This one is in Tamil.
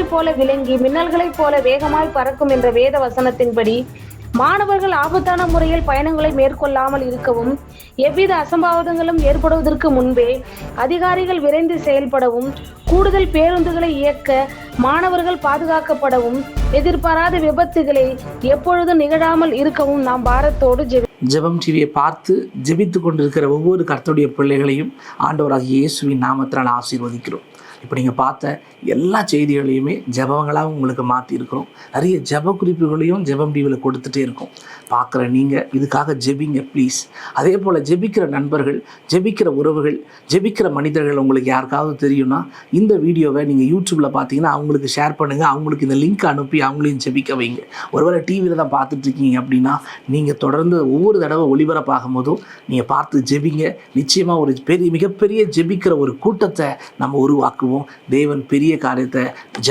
இடிகளைப் போல விளங்கி மின்னல்களைப் போல வேகமாய் பறக்கும் என்ற வேத வசனத்தின்படி மாணவர்கள் ஆபத்தான முறையில் பயணங்களை மேற்கொள்ளாமல் இருக்கவும், எவ்வித அசம்பாவிதங்களும் ஏற்படுவதற்கு முன்பே அதிகாரிகள் விரைந்து செயல்படவும், கூடுதல் பேருந்துகளை இயக்க மாணவர்கள் பாதுகாக்கப்படவும், எதிர்பாராத விபத்துகளை எப்பொழுதும் நிகழாமல் இருக்கவும் நாம் பாரத்தோடு ஜெபம் டிவியை பார்த்து ஜெபித்து கொண்டிருக்கிற ஒவ்வொரு கர்த்தருடைய பிள்ளைகளையும் ஆண்டவராகிய இயேசுவின் நாமத்தினால் ஆசீர்வதிக்கிறோம். இப்போ நீங்கள் பார்த்த எல்லா செய்திகளையுமே ஜெபங்களாக உங்களுக்கு மாற்றிருக்கிறோம். நிறைய ஜெப குறிப்புகளையும் ஜெபம் டிவியில் கொடுத்துட்டே இருக்கோம். பார்க்குற நீங்கள் இதுக்காக ஜெபிங்க ப்ளீஸ். அதே போல் ஜெபிக்கிற நண்பர்கள், ஜெபிக்கிற உறவுகள், ஜெபிக்கிற மனிதர்கள் உங்களுக்கு யாருக்காவது தெரியும்னா இந்த வீடியோவை நீங்கள் யூடியூப்பில் பார்த்தீங்கன்னா அவங்களுக்கு ஷேர் பண்ணுங்கள். அவங்களுக்கு இந்த லிங்க் அனுப்பி அவங்களையும் ஜெபிக்க வைங்க. ஒருவேளை டிவியில் தான் பார்த்துட்ருக்கீங்க அப்படின்னா நீங்கள் தொடர்ந்து ஒவ்வொரு தடவை ஒளிபரப்பாகும் போதும் நீங்கள் பார்த்து ஜெபிங்க. நிச்சயமாக ஒரு மிகப்பெரிய ஜெபிக்கிற ஒரு கூட்டத்தை நம்ம உருவாக்குவோம். தேவன் பெரிய காரியத்தை